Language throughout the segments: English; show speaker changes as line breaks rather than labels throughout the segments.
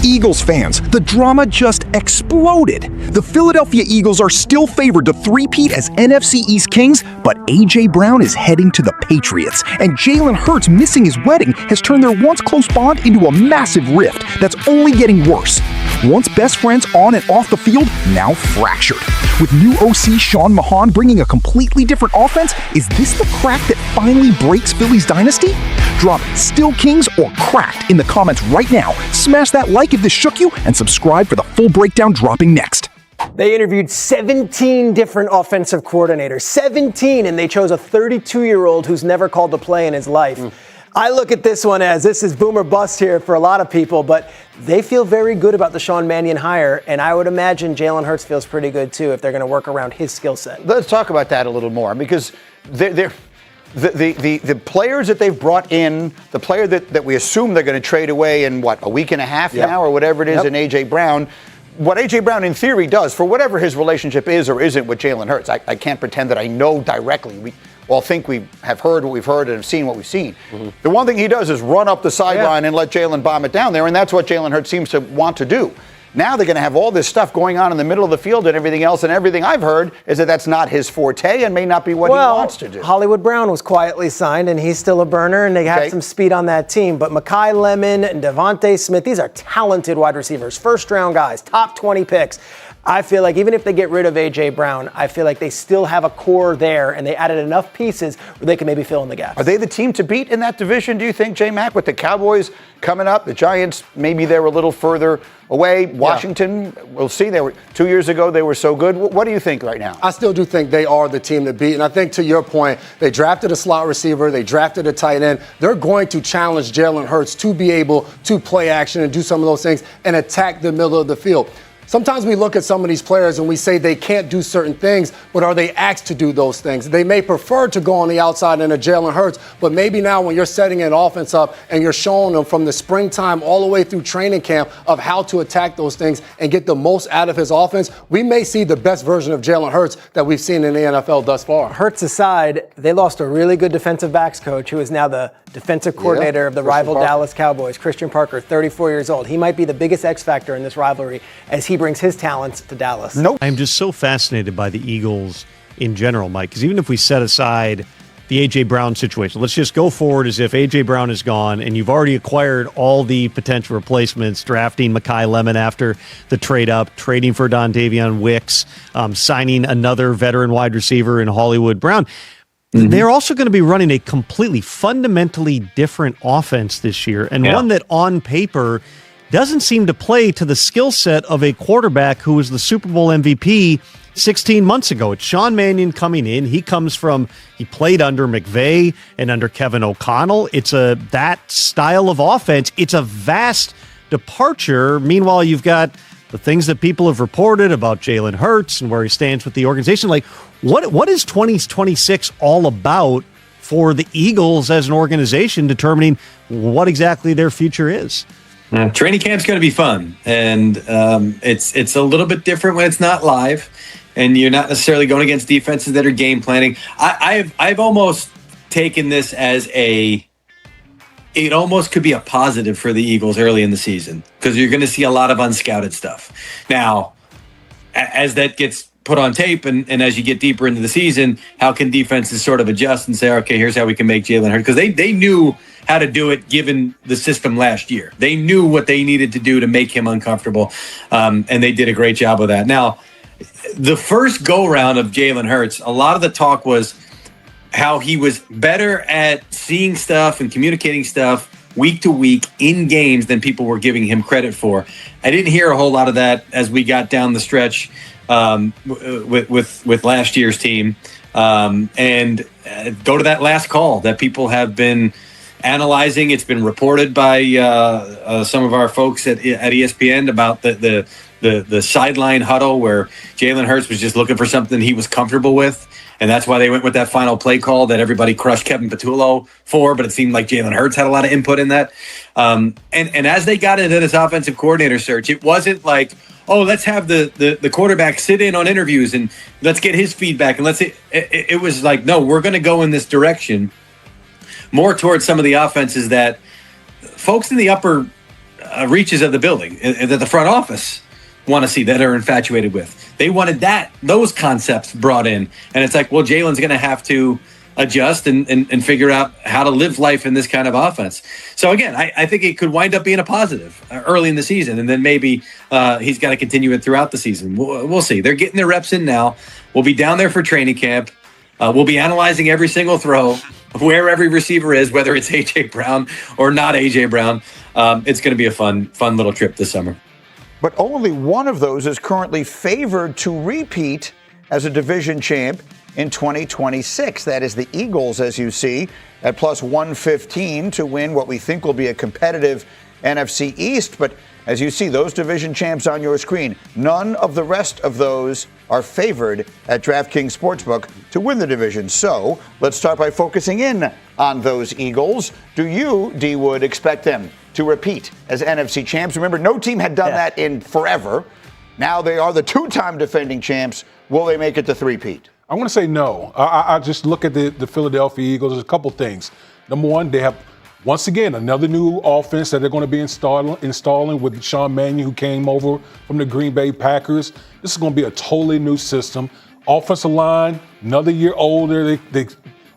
Eagles fans, the drama just exploded. The Philadelphia Eagles are still favored to three-peat as NFC East Kings, but A.J. Brown is heading to the Patriots, and Jalen Hurts missing his wedding has turned their once close bond into a massive rift that's only getting worse. Once best friends on and off the field, now fractured. With new OC Sean Mahan bringing a completely different offense, is this the crack that finally breaks Philly's dynasty? Drop Still Kings or Cracked in the comments right now. Smash that like if this shook you, and subscribe for the full breakdown dropping next.
They interviewed 17 different offensive coordinators, 17, and they chose a 32-year-old who's never called a play in his life. I look at this one as this is boom or bust here for a lot of people, but they feel very good about the Sean Mannion hire, and I would imagine Jalen Hurts feels pretty good too if they're going to work around his skill set.
Let's talk about that a little more, because the players that they've brought in, the player that we assume they're going to trade away in, a week and a half now or whatever it is, in A.J. Brown, what A.J. Brown in theory does, for whatever his relationship is or isn't with Jalen Hurts, I can't pretend that I know directly. We all think we have heard what we've heard and have seen what we've seen. The one thing he does is run up the sideline and let Jalen bomb it down there, and that's what Jalen Hurts seems to want to do. Now they're going to have all this stuff going on in the middle of the field and everything else, and everything I've heard is that that's not his forte and may not be what he wants to do.
Hollywood Brown was quietly signed, and he's still a burner, and they have some speed on that team. But Mekhi Lemon and Devontae Smith, these are talented wide receivers, first-round guys, top 20 picks. I feel like even if they get rid of A.J. Brown, I feel like they still have a core there, and they added enough pieces where they can maybe fill in the gaps.
Are they the team to beat in that division, do you think, J-Mac, with the Cowboys coming up? The Giants, maybe they're a little further away. Washington, we'll see. They were 2 years ago, they were so good. What do you think right now?
I still do think they are the team to beat. And I think, to your point, they drafted a slot receiver. They drafted a tight end. They're going to challenge Jalen Hurts to be able to play action and do some of those things and attack the middle of the field. Sometimes we look at some of these players and we say they can't do certain things, but are they asked to do those things? They may prefer to go on the outside in a Jalen Hurts, but maybe now when you're setting an offense up and you're showing them from the springtime all the way through training camp of how to attack those things and get the most out of his offense, we may see the best version of Jalen Hurts that we've seen in the NFL thus far.
Hurts aside, they lost a really good defensive backs coach who is now the defensive coordinator of the rival Dallas Cowboys, Christian Parker, 34 years old. He might be the biggest X factor in this rivalry as he brings his talents to Dallas.
I'm just so fascinated by the Eagles in general, Mike, because even if we set aside the A.J. Brown situation, let's just go forward as if A.J. Brown is gone and you've already acquired all the potential replacements, drafting Mekhi Lemon after the trade up, trading for Dontavion Wicks, signing another veteran wide receiver in Hollywood Brown. They're also going to be running a completely fundamentally different offense this year, and one that on paper doesn't seem to play to the skill set of a quarterback who was the Super Bowl MVP 16 months ago. It's Sean Mannion coming in. He played under McVay and under Kevin O'Connell. It's that style of offense. It's a vast departure. Meanwhile, you've got the things that people have reported about Jalen Hurts and where he stands with the organization. Like, what is 2026 all about for the Eagles as an organization, determining what exactly their future is?
Training camp's going to be fun, and it's a little bit different when it's not live, and you're not necessarily going against defenses that are game planning. I've almost taken this as it almost could be a positive for the Eagles early in the season, because you're going to see a lot of unscouted stuff. Now, as that gets put on tape and as you get deeper into the season, how can defenses sort of adjust and say, okay, here's how we can make Jalen Hurts? Because they knew how to do it given the system last year. They knew what they needed to do to make him uncomfortable, and they did a great job of that. Now, the first go-round of Jalen Hurts, a lot of the talk was how he was better at seeing stuff and communicating stuff week to week in games than people were giving him credit for. I didn't hear a whole lot of that as we got down the stretch with last year's team. And go to that last call that people have been analyzing. It's been reported by some of our folks at ESPN about the sideline huddle where Jalen Hurts was just looking for something he was comfortable with. And that's why they went with that final play call that everybody crushed Kevin Patullo for, but it seemed like Jalen Hurts had a lot of input in that. And as they got into this offensive coordinator search, it wasn't like, oh, let's have the quarterback sit in on interviews and let's get his feedback. And it was like, no, we're going to go in this direction more towards some of the offenses that folks in the upper reaches of the building that the front office want to see, that are infatuated with. They wanted those concepts brought in. And it's like, well, Jalen's going to have to adjust and figure out how to live life in this kind of offense. So again, I think it could wind up being a positive early in the season, and then maybe he's got to continue it throughout the season. We'll see. They're getting their reps in now. We'll be down there for training camp. We'll be analyzing every single throw, where every receiver is, whether it's A.J. Brown or not A.J. Brown. It's going to be a fun little trip this summer.
But only one of those is currently favored to repeat as a division champ in 2026. That is the Eagles, as you see, at plus 115 to win what we think will be a competitive NFC East. But as you see, those division champs on your screen, none of the rest of those are favored at DraftKings Sportsbook to win the division. So let's start by focusing in on those Eagles. Do you, D. Wood, expect them to repeat as NFC champs? Remember, no team had done that in forever. Now they are the two-time defending champs. Will they make it to three-peat?
I want to say no. I just look at the Philadelphia Eagles. There's a couple things. Number one, they have, once again, another new offense that they're going to be installing with Sean Mannion, who came over from the Green Bay Packers. This is going to be a totally new system. Offensive line, another year older. They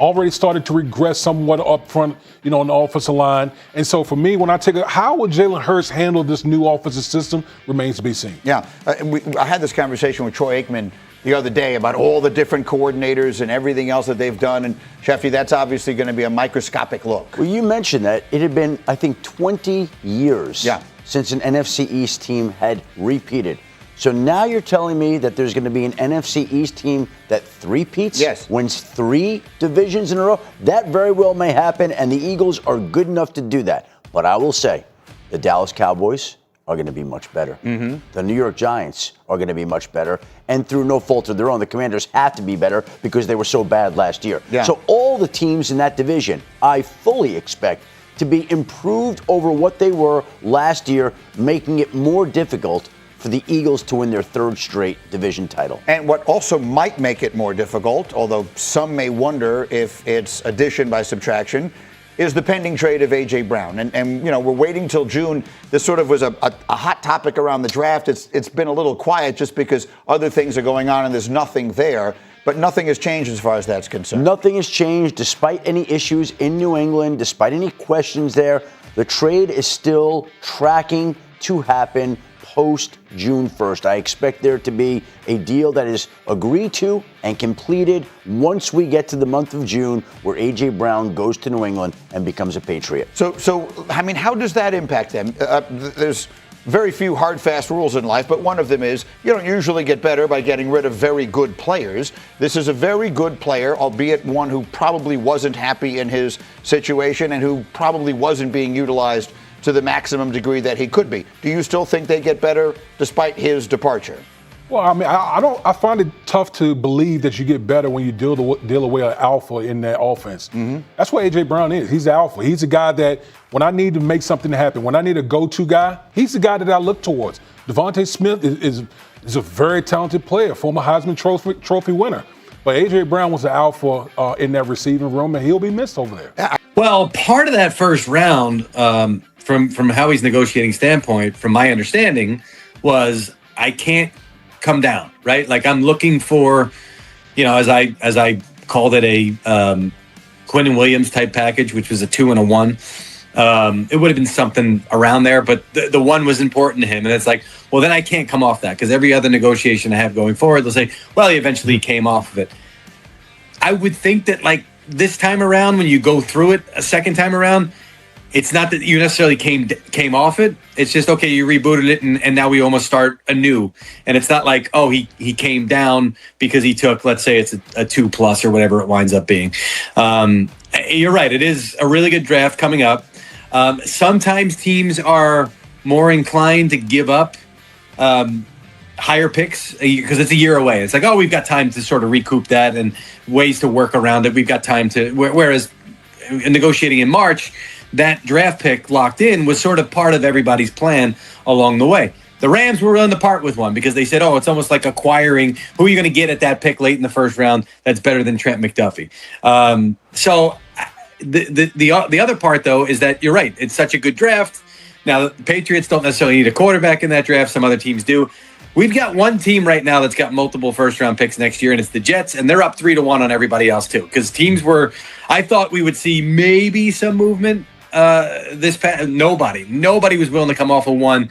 already started to regress somewhat up front, on the offensive line. And so for me, when I take how would Jalen Hurts handle this new offensive system remains to be seen.
Yeah, I had this conversation with Troy Aikman the other day about all the different coordinators and everything else that they've done. And Shefty, that's obviously going to be a microscopic look.
Well, you mentioned that it had been, I think, 20 years since an NFC East team had repeated. So now you're telling me that there's going to be an NFC East team that three-peats, wins 3 divisions in a row? That very well may happen, and the Eagles are good enough to do that. But I will say, the Dallas Cowboys are going to be much better. Mm-hmm. The New York Giants are going to be much better. And through no fault of their own, the Commanders have to be better because they were so bad last year. Yeah. So all the teams in that division, I fully expect to be improved over what they were last year, making it more difficult for the Eagles to win their 3rd straight division title.
And what also might make it more difficult, although some may wonder if it's addition by subtraction, is the pending trade of A.J. Brown. And we're waiting till June. This sort of was a hot topic around the draft. It's been a little quiet just because other things are going on and there's nothing there. But nothing has changed as far as that's concerned.
Nothing has changed despite any issues in New England, despite any questions there. The trade is still tracking to happen post June 1st. I expect there to be a deal that is agreed to and completed once we get to the month of June, where A.J. Brown goes to New England and becomes a Patriot.
So I mean, how does that impact them? There's very few hard, fast rules in life, but one of them is you don't usually get better by getting rid of very good players. This is a very good player, albeit one who probably wasn't happy in his situation and who probably wasn't being utilized to the maximum degree that he could be. Do you still think they get better despite his departure?
Well, I mean, I find it tough to believe that you get better when you deal away an alpha in that offense. Mm-hmm. That's what A.J. Brown is. He's the alpha. He's a guy that when I need to make something happen, when I need a go-to guy, he's the guy that I look towards. Devontae Smith is a very talented player, former Heisman Trophy winner. But A.J. Brown was the alpha in that receiving room, and he'll be missed over there.
Well, part of that first round, from Howie's negotiating standpoint, from my understanding, was I can't come down, right? Like I'm looking for, as I called it, a Quinnen Williams type package, which was a 2 and a 1. It would have been something around there, but the 1 was important to him. And it's like, well, then I can't come off that because every other negotiation I have going forward, they'll say, well, he eventually came off of it. I would think that like this time around, when you go through it a second time around, it's not that you necessarily came off it. It's just, okay, you rebooted it and now we almost start anew. And it's not like, oh, he came down because he took, let's say it's a 2+ or whatever it winds up being. You're right. It is a really good draft coming up. Sometimes teams are more inclined to give up higher picks because it's a year away. It's like, oh, we've got time to sort of recoup that and ways to work around it. We've got time to, whereas negotiating in March, that draft pick locked in was sort of part of everybody's plan along the way. The Rams were willing to part with one because they said, oh, it's almost like acquiring who are you going to get at that pick late in the first round that's better than Trent McDuffie. So the other part, though, is that you're right. It's such a good draft Now, the Patriots don't necessarily need a quarterback in that draft. Some other teams do. We've got one team right now that's got multiple first-round picks next year, and it's the Jets, and they're up 3-1 on everybody else too. Because I thought we would see maybe some movement. Nobody was willing to come off of one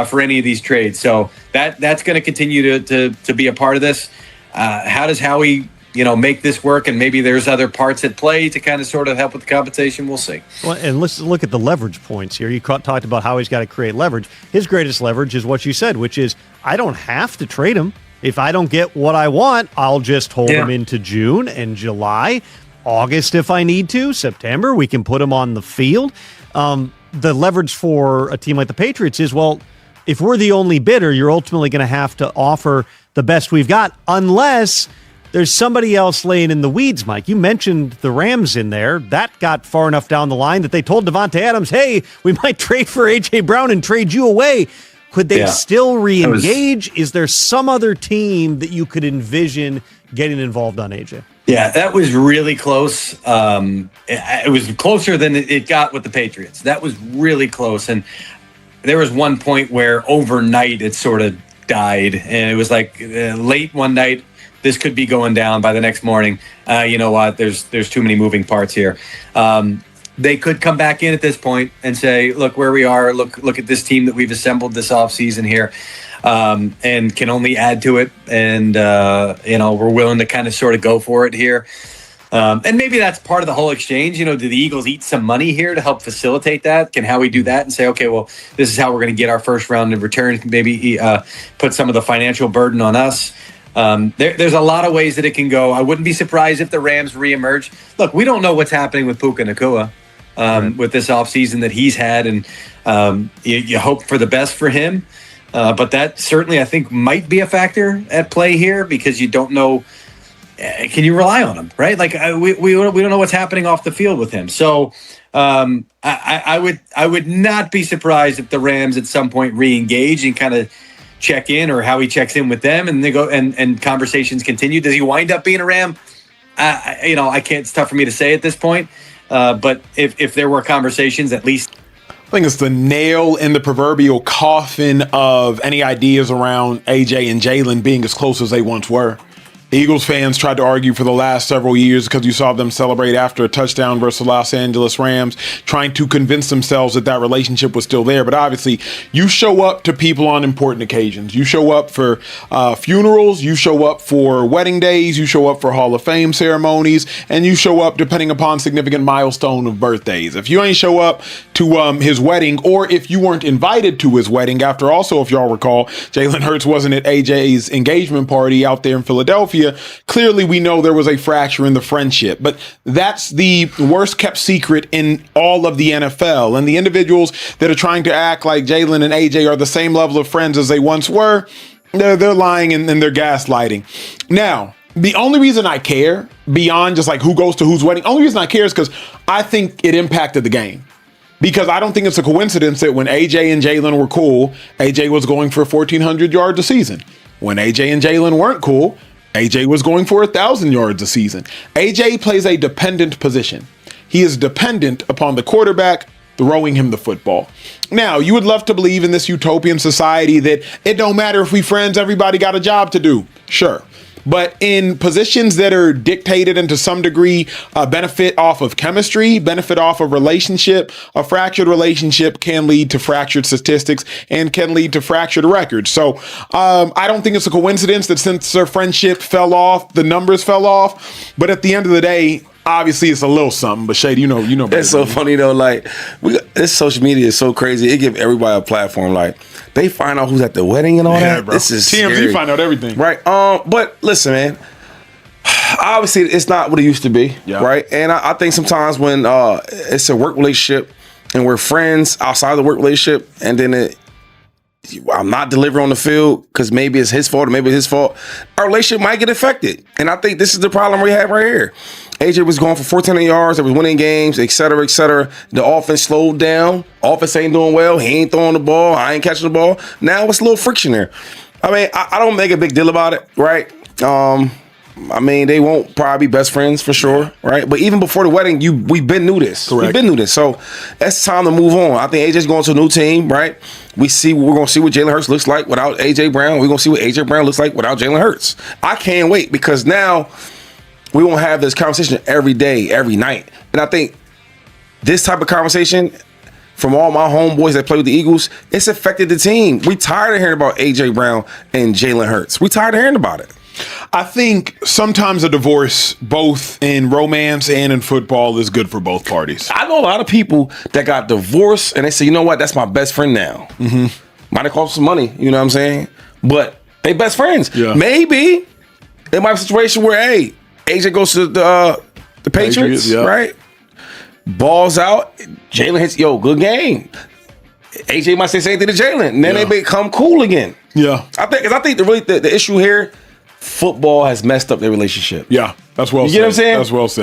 for any of these trades. So that's going to continue to be a part of this. How does Howie make this work? And maybe there's other parts at play to kind of sort of help with the compensation. We'll see.
Well, and let's look at the leverage points here. You talked about how he's got to create leverage. His greatest leverage is what you said, which is I don't have to trade him. If I don't get what I want, I'll just hold him into June and July, August if I need to, September. We can put him on the field. The leverage for a team like the Patriots is, well, if we're the only bidder, you're ultimately going to have to offer the best we've got unless there's somebody else laying in the weeds, Mike. You mentioned the Rams in there. That got far enough down the line that they told Devontae Adams, hey, we might trade for A.J. Brown and trade you away. Could they still re-engage? Is there some other team that you could envision getting involved on A.J.?
Yeah, that was really close. It was closer than it got with the Patriots. That was really close. And there was one point where overnight it sort of died. And it was like late one night, this could be going down by the next morning. You know what? There's too many moving parts here. They could come back in at this point and say, look where we are. Look at this team that we've assembled this offseason here. And can only add to it. And, we're willing to kind of sort of go for it here. And maybe that's part of the whole exchange. Do the Eagles eat some money here to help facilitate that? Can Howie do that and say, okay, well, this is how we're going to get our first round in return? Maybe put some of the financial burden on us. There's a lot of ways that it can go. I wouldn't be surprised if the Rams reemerge. Look, we don't know what's happening with Puka Nacua with this offseason that he's had. And you hope for the best for him. But that certainly, I think, might be a factor at play here because you don't know. Can you rely on him, right? Like we don't know what's happening off the field with him. So I would not be surprised if the Rams at some point re-engage and kind of check in, or how he checks in with them, and they go and conversations continue. Does he wind up being a Ram? I can't. It's tough for me to say at this point. But if there were conversations, at least.
I think it's the nail in the proverbial coffin of any ideas around AJ and Jalen being as close as they once were. Eagles fans tried to argue for the last several years because you saw them celebrate after a touchdown versus the Los Angeles Rams, trying to convince themselves that relationship was still there. But obviously, you show up to people on important occasions. You show up for funerals. You show up for wedding days. You show up for Hall of Fame ceremonies. And you show up depending upon significant milestone of birthdays. If you ain't show up to his wedding, or if you weren't invited to his wedding, after also, if y'all recall, Jalen Hurts wasn't at AJ's engagement party out there in Philadelphia. Clearly, we know there was a fracture in the friendship, but that's the worst kept secret in all of the NFL. And the individuals that are trying to act like Jalen and AJ are the same level of friends as they once were, they're lying and they're gaslighting. Now, the only reason I care, beyond just like who goes to whose wedding, only reason I care is because I think it impacted the game. Because I don't think it's a coincidence that when AJ and Jalen were cool, AJ was going for 1,400 yards a season. When AJ and Jalen weren't cool, AJ was going for 1,000 yards a season. AJ plays a dependent position. He is dependent upon the quarterback throwing him the football. Now, you would love to believe in this utopian society that it don't matter if we friends, everybody got a job to do. Sure. But in positions that are dictated and to some degree benefit off of chemistry, benefit off of relationship, a fractured relationship can lead to fractured statistics and can lead to fractured records. So I don't think it's a coincidence that since their friendship fell off, the numbers fell off. But at the end of the day, obviously it's a little something. But Shady, you know.
It's so funny though. Like this social media is so crazy. It gives everybody a platform. Like they find out who's at the wedding and all that.
Bro.
This is
TMZ
scary.
Find out everything.
Right. But listen, man. Obviously, it's not what it used to be. Yeah. Right. And I think sometimes when it's a work relationship and we're friends outside of the work relationship, and then I'm not delivering on the field because maybe it's his fault or maybe it's his fault, our relationship might get affected. And I think this is the problem we have right here. AJ was going for 1,400 yards. They was winning games, et cetera, et cetera. The offense slowed down. Offense ain't doing well. He ain't throwing the ball. I ain't catching the ball. Now it's a little friction there. I mean, I don't make a big deal about it, right? I mean, they won't probably be best friends for sure, right? But even before the wedding, we've been new this.
Correct.
We've been new this. So it's time to move on. I think AJ's going to a new team, right? We're going to see what Jalen Hurts looks like without AJ Brown. We're going to see what AJ Brown looks like without Jalen Hurts. I can't wait because now we won't have this conversation every day, every night. And I think this type of conversation from all my homeboys that play with the Eagles, it's affected the team. We tired of hearing about AJ Brown and Jalen Hurts. We tired of hearing about it.
I think sometimes a divorce, both in romance and in football, is good for both parties.
I know a lot of people that got divorced and they say, you know what, that's my best friend now. Mm-hmm. Might have cost some money, you know what I'm saying? But they best friends.
Yeah.
Maybe it might be a situation where, hey, AJ goes to the Patriots,
yeah.
right? Balls out, Jalen hits, good game. AJ might say the same thing to Jalen, and then they become cool again.
Yeah.
I think the issue here, football has messed up their relationship.
Yeah, that's well said.
You get what I'm saying?
That's well said.